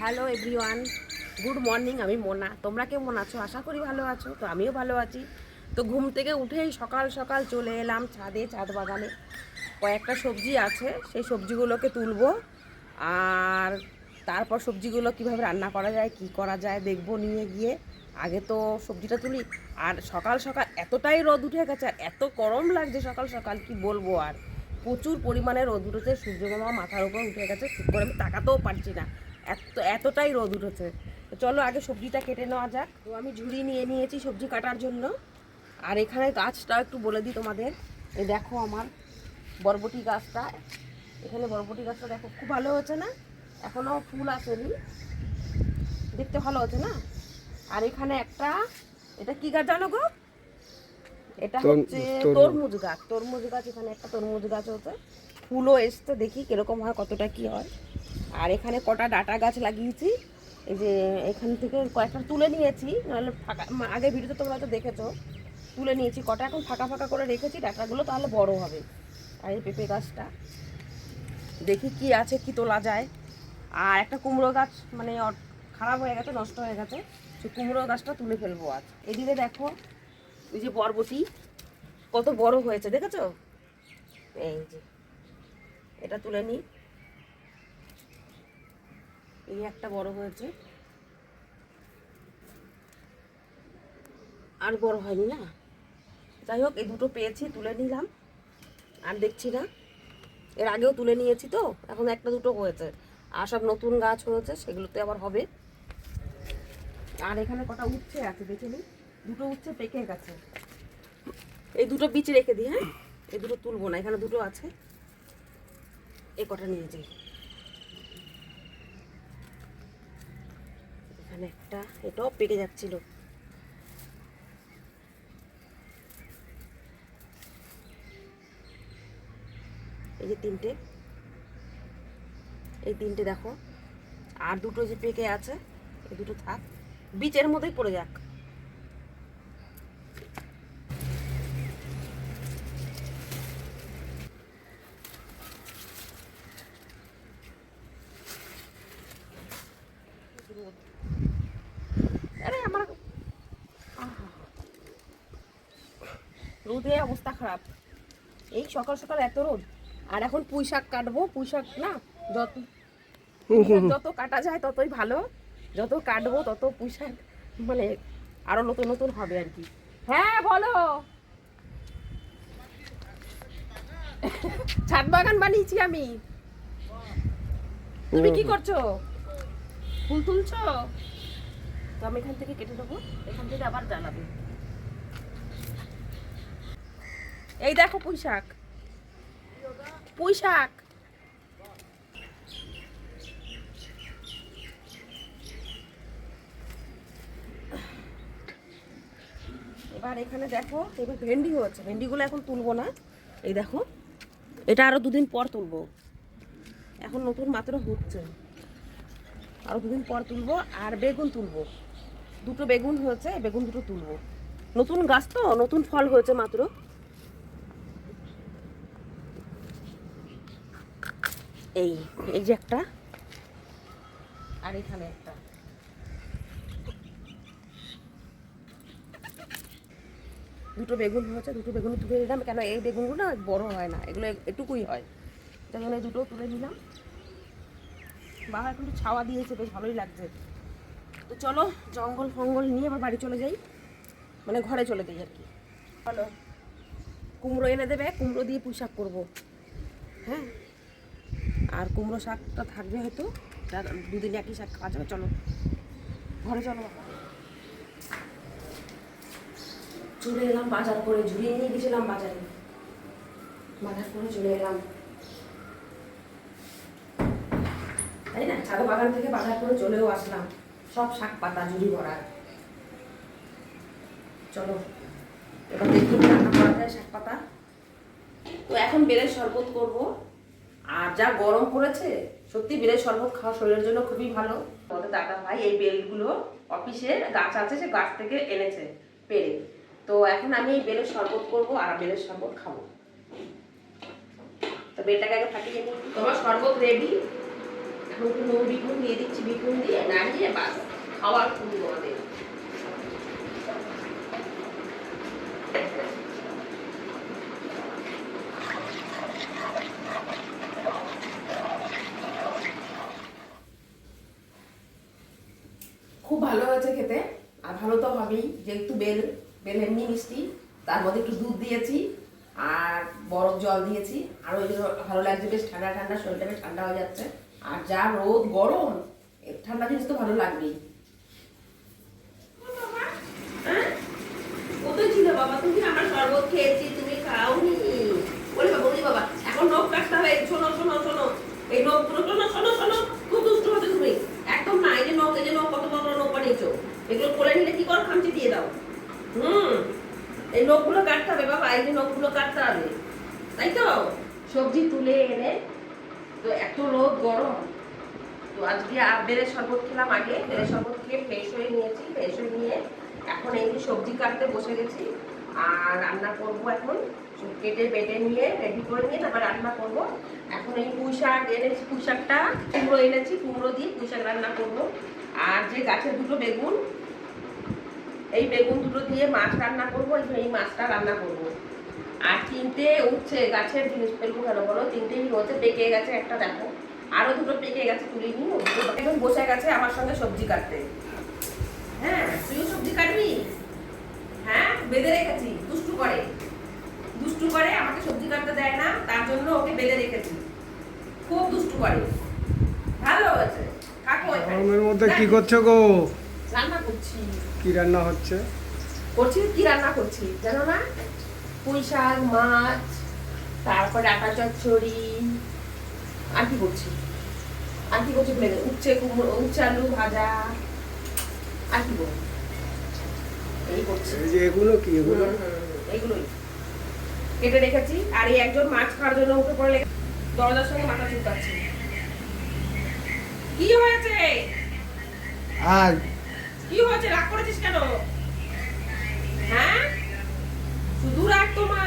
Hello everyone, good morning. আমি মোনা। তোমরা কেমন আছো? আশা করি ভালো আছো। তো আমিও ভালো আছি। তো ঘুম থেকে উঠেই সকাল সকাল চলে এলাম ছাদে, ছাদ বাগানে। কয়েকটা সবজি আছে, সেই সবজিগুলোকে তুলবো। আর তারপর সবজিগুলো কিভাবে রান্না করা যায়, কি করা যায় দেখবো নিয়ে গিয়ে। আগে তো সবজিটা তুলি। আর সকাল সকাল এতটাই রোদ উঠে গেছে, আর এত গরম লাগছে সকাল সকাল, কি বলবো আর। প্রচুর পরিমাণে রোদ উঠেছে, সূর্যমামা মাথার উপর উঠে গেছে, ঠিক করে আমি তাকাতেও পারছি না, এতটাই রোদ উঠেছে। তো চলো আগে সবজিটা কেটে নেওয়া যাক। তো আমি ঝুড়ি নিয়ে নিয়েছি সবজি কাটার জন্য। আর এখানে গাছটা একটু বলে দিই তোমাদের। এই দেখো আমার বরবটি গাছটা, এখানে বরবটি গাছটা দেখো খুব ভালো হয়েছে না? এখনও ফুল আসেনি, দেখতে ভালো হচ্ছে না? আর এখানে একটা, এটা কি গাছ জানো গো? এটা হচ্ছে তরমুজ গাছ। তরমুজ গাছ, এখানে একটা তরমুজ গাছ হচ্ছে, ফুলও এসছে, দেখি কিরকম হয়, কতটা কি হয়। আর এখানে কটা ডাটা গাছ লাগিয়েছি। এই যে এখান থেকে কয়েকটা তুলে নিয়েছি, নাহলে ফাঁকা, আগে ভিডিওতে তোমরা হয়তো দেখেছো, তুলে নিয়েছি কটা, এখন ফাঁকা ফাঁকা করে রেখেছি, ডাটাগুলো তাহলে বড় হবে। আর এই পেঁপে গাছটা দেখি কি আছে, কি তোলা যায়। আর একটা কুমড়ো গাছ মানে খারাপ হয়ে গেছে, নষ্ট হয়ে গেছে, সেই কুমড়ো গাছটা তুলে ফেলবো আজ। এদিকে দেখো ওই যে বরবটি কত বড় হয়েছে, দেখেছো? এই যে এটা তুলে নিই, এই একটা বড় হয়েছে, আর বড় হয়নি না। যাই হোক, এই দুটো পেয়েছি, তুলে নিলাম। আর দেখছি না, এর আগেও তুলে নিয়েছি, তো এখন একটা দুটো হয়েছে। আর সব নতুন গাছ হয়েছে, সেগুলোতে আবার হবে। আর এখানে কটা উচ্ছে আছে, দেখে নিই। দুটো উচ্ছে পেকে গেছে, এই দুটো বীজ রেখে দিই। হ্যাঁ, এই দুটো তুলবো না, এখানে দুটো আছে, এই কটা নিয়ে যাই। এখানে একটা, এটাও পেকে যাচ্ছিল। এই যে তিনটে, এই তিনটে দেখো। আর দুটো যে পেকে আছে, এই দুটো থাক, বীজের মধ্যেই পড়ে যাক। আরে আমার রোদে অবস্থা খারাপ, এই সকাল সকাল এত রোদ। আর এখন পুঁই শাক কাটবো, পুঁই শাক না, যত যত কাটা যায় ততই ভালো, যত কাটবো তত পুঁই শাক মানে আরো নতুন নতুন হবে আর কি। হ্যাঁ বলো। ছাদ বাগান বানিয়েছি আমি। তুমি কি করছো? ফুল তুলছো? তো আমি এখান থেকে কেটে দেবো, এখান থেকে আবার জ্বালাবে। এই দেখো পুঁই শাক, পুঁই শাক। এবার এখানে দেখো, এবার ভেন্ডি হচ্ছে, ভেন্ডিগুলো এখন তুলবো না। এই দেখো, এটা আরো দুদিন পর তুলবো, এখন নতুন মাত্র হচ্ছে, আরো দুদিন পর তুলবো। আর বেগুন তুলবো, দুটো বেগুন হয়েছে, বেগুন দুটো তুলবো। নতুন গাছ তো, নতুন ফল হয়েছে মাত্র। এই এই যে একটা, আর এখানে একটা। দুটো বেগুন হয়েছে, দুটো বেগুন তুলে নিলাম, কেন এই বেগুনগুলো না বড় হয় না, এগুলো এটুকুই হয়, তাই জন্য এই দুটো তুলে নিলাম। বাবা এখন একটু ছাওয়া দিয়েছে, বেশ ভালোই লাগছে। তো চলো জঙ্গল ফঙ্গল নিয়ে আবার বাড়ি চলে যাই, মানে ঘরে চলে যাই আর কি। চলো, কুমড়ো এনে দেবে, কুমড়ো দিয়ে পুঁই শাক করবো। হ্যাঁ, আর কুমড়ো শাকটা থাকবে হয়তো, দুদিন একই শাক খাওয়া যাবে। চলো ঘরে চলো। চলে এলাম বাজার করে, ঝুড়িয়ে নিয়ে গেছিলাম বাজারে, বাজার করে চলে এলাম, তাই না? ছাদ বাগান থেকে বাজার করে চলেও আসলাম, সব শাক পাতা ঝুড়ি ভরা। চলো এবার দেখি রান্না করা যায় শাক পাতা। তো এখন বেলের শরবত করব। আর যা গরম পড়েছে, সত্যি বেলের শরবত খাওয়া শরীরের জন্য খুবই ভালো। আমাদের দাদা ভাই এই বেলগুলো অফিসে গাছ আছে, সে গাছ থেকে এনেছে পেরে। তো এখন আমি এই বেলের শরবত করব আর বেলের শরবত খাবো। তো বেলটাকে আগে ফাটিয়ে নিই। তোমার শরবত রেডি, এখন একটু নো বিপুন দিয়ে দিচ্ছি, বিপুন দিয়ে নাড়িয়ে বাস খাওয়ার পুরো আমাদের। খুব ভালো হয়েছে খেতে, আর ভালো তো হবেই, যেহেতু বেল এমনি মিষ্টি, তার মধ্যে একটু দুধ দিয়েছি আর বরফ জল দিয়েছি, আর ওই জন্য ভালো লাগছে, বেশ ঠান্ডা ঠান্ডা, শরীরটা বেশ ঠান্ডা হয়ে যাচ্ছে। আর যা রোদ গরম, ঠান্ডা জিনিস তো ভালো লাগবেই। কোথায় ছিল বাবা তুমি? আমার শরবত খেয়েছি, তুমি খাওনি। বলি বাবা, বলি বাবা, এখন নখ কাটতে হবে। শোনো শোনো শোনো, এই নখগুলো শোনো শোনো শোনো, খুব দুষ্ট হতে তুমি একদম না। এই যে নখ, এই যে নখ, কত বড় নখ বানিয়েছো, এগুলো কোলে নিলে কি করো? খামচি দিয়ে দাও। এই নখগুলো কাটতে হবে বাবা, এই যে নখগুলো কাটতে হবে, তাই তো? সবজি তুলে এনে তো এত রোদ গরম, তো আজকে বেলের শরবত খেলাম। আগে বেলের শরবত খেয়ে ফ্রেশ হয়ে নিয়েছি, ফ্রেশ হয়ে নিয়ে এখন এই যে সবজি কাটতে বসে গেছি আর রান্না করবো। এখন কেটে বেটে নিয়ে রেডি করে নিয়ে তারপর রান্না করব। এখন এই পুঁই শাক এনেছি, পুঁই শাকটা কুমড়ো এনেছি, কুমড়ো দিয়ে পুঁই শাক রান্না করব। আর যে গাছের দুটো বেগুন, এই বেগুন দুটো দিয়ে মাছ রান্না করবো, এই মাছটা রান্না করব। আর তিনটে উঠছে গাছের জিনিস, ফেলবো কেন বলো? তিনটেই হচ্ছে, পেকে গেছে একটা, দেখো আরো দুটো পেকে গেছে, তুলে নিয়ে এখন বসে গেছে আমার সঙ্গে সবজি কাটতে। হ্যাঁ, তুইও সবজি কাটবি? হ্যাঁ, বেঁধে রেখেছি, দুষ্টু করে, দুষ্টু করে, আমাকে সবজি কাটতে দেয় না, তার জন্য ওকে বেঁধে রেখেছি, খুব দুষ্টু করে। ভালো হয়েছে, কাকু গরমের মধ্যে কি করছো গো? রান্না করছি। কি রান্না হচ্ছে? করছি কি রান্না করছি জানো না? পুঁই শাক, মাছ, তারপর ডাটা চচ্চড়ি, আর কি করছি, আর কি করছি ভেবে, উচ্ছে কুমড়ো, উচ্ছে আলু ভাজা, আর কি করবো, এই করছি। এই যে এগুলো কি? এগুলো এইগুলোই কেটে রেখেছি। আর এই একজন মাছ খাওয়ার জন্য উঠে পড়ে দরজার সঙ্গে মাথা চুলকাচ্ছে। কি হয়েছে? আর কি হয়েছে? রাগ করেছিস কেন? হ্যাঁ, শুধু রাগ তোমার?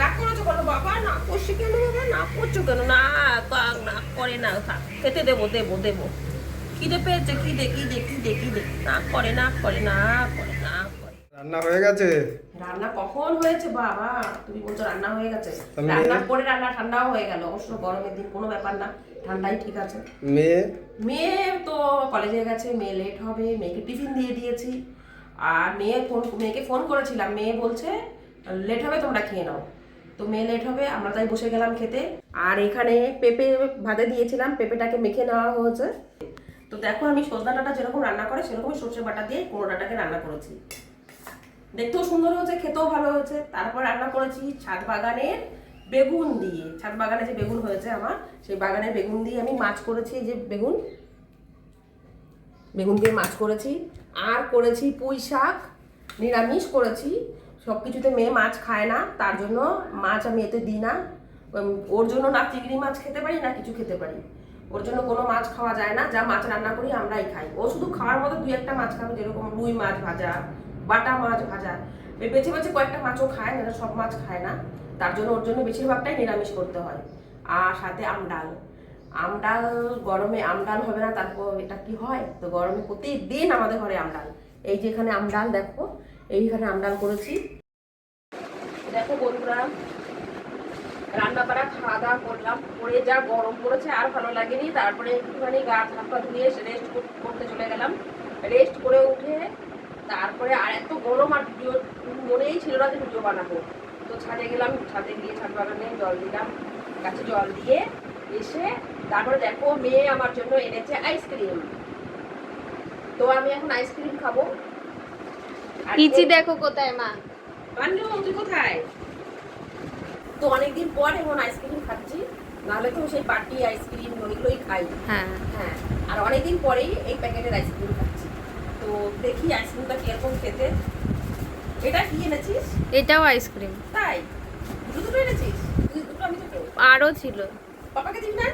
রাগ করেছো কেন বাবা? না করছি কেন বাবা? না করছো কেন? না না করে না, খেতে দেবো দেবো দেবো, খিদে পেয়েছে, খিদে খিদে খিদে খিদে, না করে না করে না করে না করে। রান্না হয়ে গেছে? রান্না কখন হয়েছে বাবা? তুমি বলছো রান্না হয়ে গেছে? তাহলে রান্না করে রান্না ঠান্ডাও হয়ে গেল। অবশ্য গরমের দিন কোনো ব্যাপার না, ঠান্ডাই ঠিক আছে। মেয়ে? মেয়ে তো কলেজে গেছে, মেয়ে লেট হবে, মেয়েকে টিফিন দিয়ে দিয়েছি। আর মেয়েকে ফোন করেছিলাম, মেয়ে বলছে লেট হবে, তোমরা খেয়ে নাও। তো মেয়ে লেট হবে, আমরা তাই বসে গেলাম খেতে। আর এখানে পেঁপে ভাজা দিয়েছিলাম, পেঁপেটাকে মেখে নেওয়া হয়েছে। তো দেখো আমি সজনা ডাঁটা যেরকম রান্না করে সেরকমই সর্ষে বাটা দিয়ে কুমড়ো ডাঁটাকে রান্না করেছি। দেখতেও সুন্দর হয়েছে, খেতেও ভালো হয়েছে। তারপর রান্না করেছি ছাদ বাগানের বেগুন দিয়ে, ছাদ বাগানে যে বেগুন হয়েছে আমার, সেই বাগানের বেগুন দিয়ে আমি মাছ করেছি। এই যে বেগুন, বেগুন দিয়ে মাছ করেছি। আর করেছি পুঁই শাক, নিরামিষ করেছি। সব কিছুতে মেয়ে মাছ খায় না, তার জন্য মাছ আমি এতে দিই না। ওর জন্য না চিংড়ি মাছ খেতে পারি না কিছু খেতে পারি, ওর জন্য কোনো মাছ খাওয়া যায় না। যা মাছ রান্না করি আমরাই খাই। ও শুধু খাওয়ার মতো দুই একটা মাছ খাবে, যেরকম রুই মাছ ভাজা, বাটা মাছ ভাজা, বেছে বেছে কয়েকটা মাছও খায় না, সব মাছ খায় না। তার জন্য ওর জন্য বেশিরভাগটাই নিরামিষ করতে হয়। আর সাথে আমডাল, আমডাল গরমে আমডাল হবে না, তারপর এটা কি হয়? তো গরমে প্রতিদিন আমাদের ঘরে আমডাল। এই যে এখানে আমডাল দেখো, এইখানে আমডাল করেছি। দেখো বন্ধুরা, রান্না করা খাওয়া দাওয়া করলাম, করে যা গরম পড়েছে আর ভালো লাগেনি। তারপরে একটুখানি গা হাত পা ধুয়ে রেস্ট করতে চলে গেলাম। রেস্ট করে উঠে তারপরে আর এত গরম, আর ভিডিও মনেই ছিল না যে ভিডিও বানাবো। তো ছাদে গেলাম, ছাদে গিয়ে ছাদ বাগানে জল দিলাম, গাছে জল দিয়ে এসে তারপরে দেখো মেয়ে আমার জন্য এনেছে আইসক্রিম। তো আমি এখন আইসক্রিম খাবো। ইচি দেখো কোথায় মা? পান্ডু তুই কোথায়? তো অনেকদিন পর এখন আইসক্রিম খাচ্ছি, নাহলে তো সেই পার্টি আইসক্রিম ওইগুলোই খাই। হ্যাঁ হ্যাঁ, আর অনেকদিন পরেই এই প্যাকেটের আইসক্রিম খাচ্ছি। তো দেখি আইসক্রিমটা কিরকম খেতে। এটা কি এনেছিস? এটাও আইসক্রিম। তাই দুটো দুটো এনেছিস? দুটো আমি দুটো। আরও ছিল, পাপাকে দিবি না?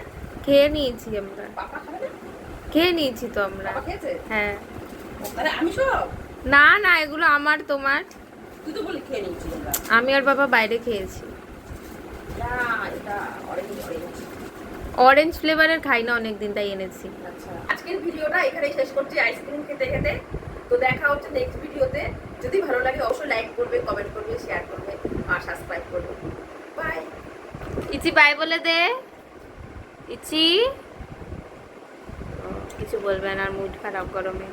খেয়ে নিয়েছি আমরা। পাপা খাবে না? খেয়ে নিয়েছি তো আমরা। পাপা খেয়েছে? হ্যাঁ। তাহলে আমি সব? না না, এগুলো আমার তোমার। তুই তো বলি খেয়ে নিয়েছি আমরা। আমি আর বাবা বাইরে খেয়েছি। এটা অরেঞ্জ অরেঞ্জ। অরেঞ্জ ফ্লেভারের খাই না অনেকদিন, তাই এনেছি। আচ্ছা, আজকের ভিডিওটা এখানেই শেষ করছি আইসক্রিম খেতে খেতে। তো দেখা হচ্ছে নেক্সট ভিডিওতে। যদি ভালো লাগে অবশ্যই লাইক করবে, কমেন্ট করবে, শেয়ার করবে আর সাবস্ক্রাইব করবে। বাই। ইচি বাই বলে দে। ইচি কিছু বলবেন আর, মুড খারাপ গরমে।